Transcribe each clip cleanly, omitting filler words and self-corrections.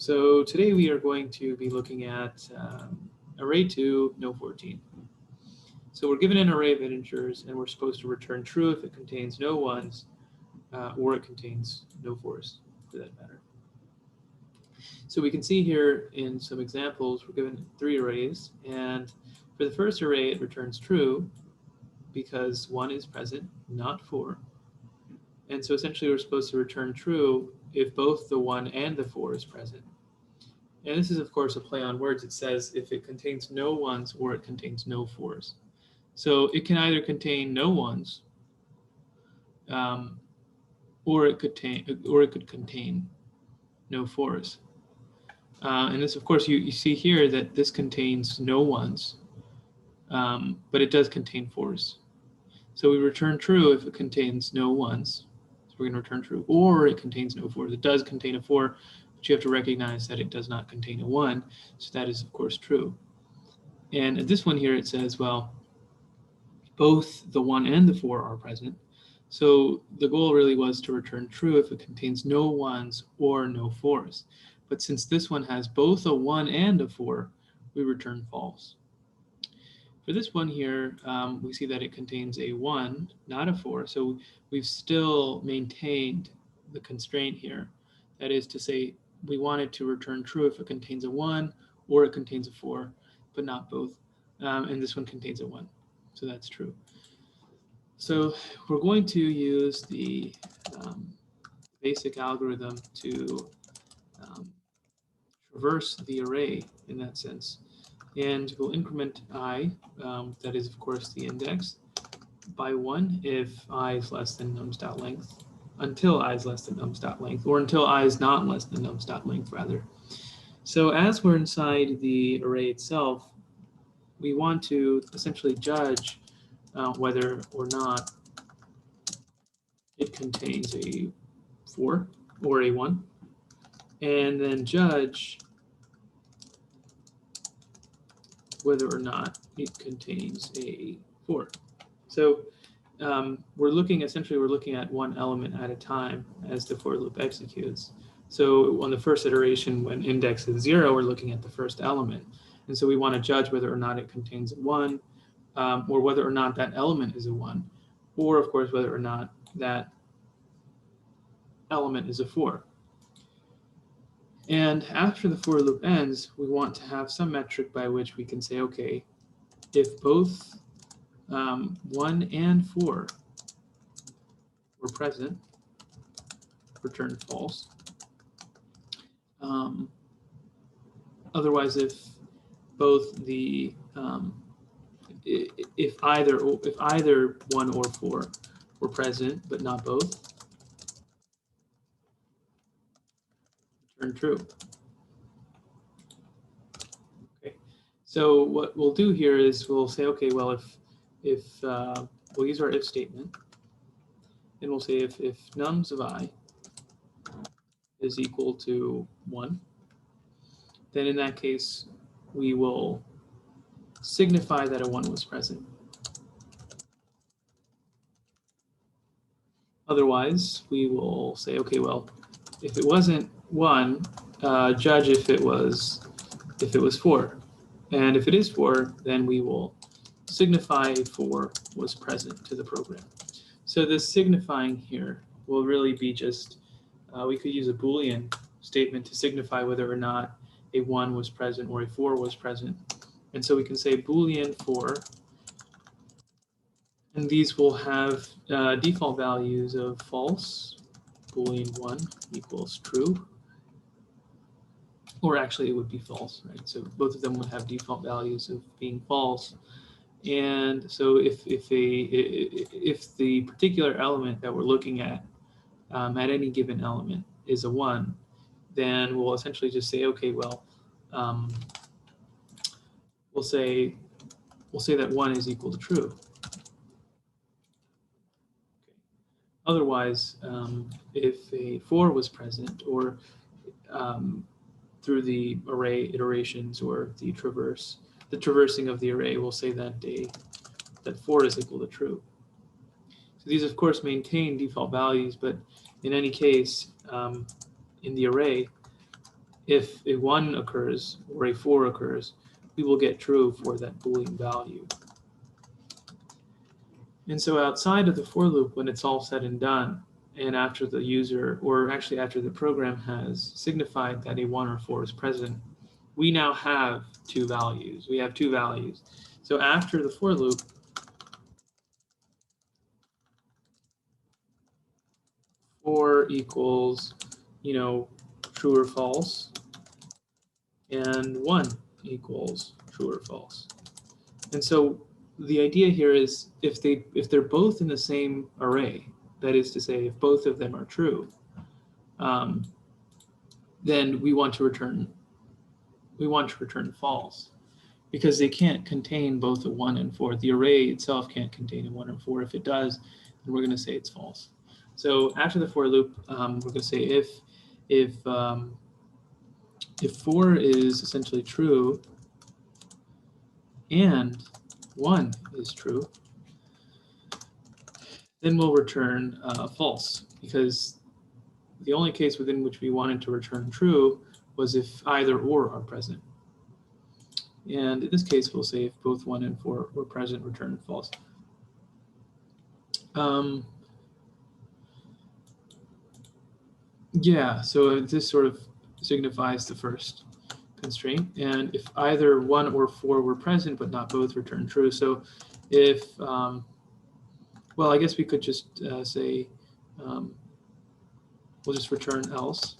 So today we are going to be looking at Array2, no14. So we're given an array of integers and we're supposed to return true if it contains no ones or it contains no fours for that matter. So we can see here in some examples we're given 3 arrays, and for the first array it returns true because 1 is present, not 4. And so essentially we're supposed to return true if both the 1 and the 4 is present. And this is, of course, a play on words. It says if it contains no ones or it contains no fours. So it can either contain no ones or it could contain no fours. And this, of course, you see here that this contains no ones, but it does contain fours. So we return true if it contains no ones. So we're going to return true, or it contains no fours. It does contain a 4, but you have to recognize that it does not contain a 1. So that is, of course, true. And at this one here, it says, well, both the 1 and the 4 are present. So the goal really was to return true if it contains no ones or no fours. But since this one has both a 1 and a 4, we return false. For this one here, we see that it contains a 1, not a 4. So we've still maintained the constraint here. That is to say, we wanted to return true if it contains a 1 or it contains a 4, but not both. And this one contains a 1. So that's true. So we're going to use the basic algorithm to traverse the array in that sense. And we'll increment I, that is, of course, the index, by 1 if I is less than nums.length, until I is less than nums.length, or until I is not less than nums.length, rather. So as we're inside the array itself, we want to essentially judge whether or not it contains a 4 or a 1, and then judge whether or not it contains a 4. So we're looking at one element at a time as the for loop executes. So on the first iteration, when index is 0, we're looking at the first element. And so we want to judge whether or not it contains a 1, or whether or not that element is a 1, or of course whether or not that element is a 4. And after the for loop ends, we want to have some metric by which we can say, okay, if both 1 and 4 were present, return false. Otherwise, if both the if either 1 or 4 were present but not both, return true. Okay, so what we'll do here is we'll say, okay, well, if we'll use our if statement, and we'll say if nums of I is equal to 1, then in that case we will signify that a 1 was present. Otherwise, we will say, okay, well, if it wasn't 1, judge if it was 4. And if it is 4, then we will signify 4 was present to the program. So this signifying here will really be just, we could use a Boolean statement to signify whether or not a 1 was present or a 4 was present. And so we can say Boolean 4, and these will have default values of false, Boolean 1 equals true, or actually it would be false, right? So both of them would have default values of being false. And so if the particular element that we're looking at any given element is a 1, then we'll essentially just say, okay, well, we'll say that 1 is equal to true. Okay. Otherwise, if a 4 was present, or through the array iterations or the traversing of the array, we'll say that that 4 is equal to true. So these, of course, maintain default values, but in any case, in the array, if a 1 occurs or a 4 occurs, we will get true for that Boolean value. And so outside of the for loop, when it's all said and done, and after the user, or actually after the program has signified that a 1 or 4 is present, we now have two values. We have two values. So after the for loop, for equals, true or false, and 1 equals true or false. And so the idea here is if they're both in the same array, that is to say, if both of them are true, then we want to return false, because they can't contain both a 1 and 4. The array itself can't contain a 1 and 4. If it does, then we're going to say it's false. So after the for loop, we're going to say if 4 is essentially true and 1 is true, then we'll return false, because the only case within which we wanted to return true was if either or are present. And in this case, we'll say if both 1 and 4 were present, return false. Yeah, so this sort of signifies the first constraint. And if either 1 or 4 were present, but not both, return true. So if, well, I guess we could just say, we'll just return else,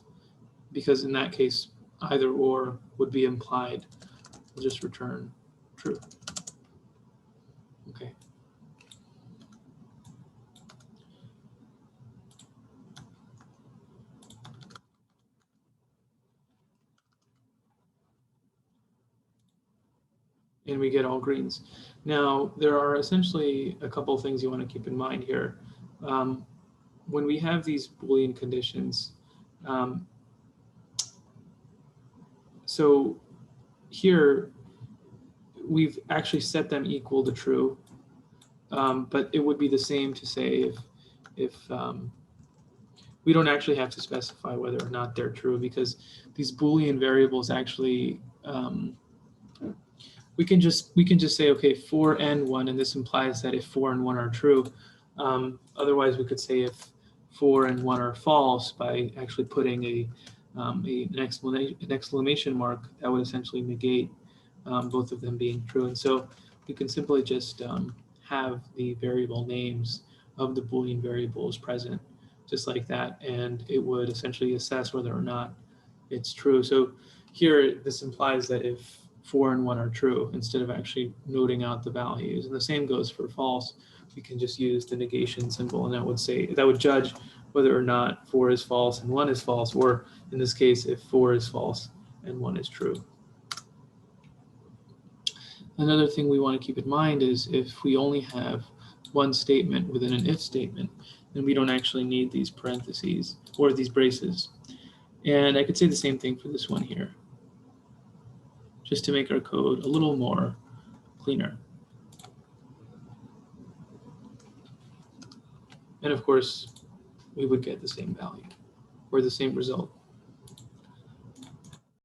because in that case, either or would be implied. We'll just return true. Okay. And we get all greens. Now, there are essentially a couple of things you want to keep in mind here. When we have these Boolean conditions, so here we've actually set them equal to true, but it would be the same to say if we don't actually have to specify whether or not they're true, because these Boolean variables actually, we can just say, okay, 4 and 1, and this implies that if 4 and 1 are true. Otherwise, we could say if 4 and 1 are false by actually putting an exclamation mark that would essentially negate both of them being true. And so we can simply just have the variable names of the Boolean variables present, just like that, and it would essentially assess whether or not it's true. So here, this implies that if 4 and 1 are true, instead of actually noting out the values. And the same goes for false. We can just use the negation symbol, and that would judge whether or not 4 is false and 1 is false, or in this case, if 4 is false and 1 is true. Another thing we want to keep in mind is if we only have one statement within an if statement, then we don't actually need these parentheses or these braces. And I could say the same thing for this one here, just to make our code a little more cleaner. And of course, we would get the same value or the same result.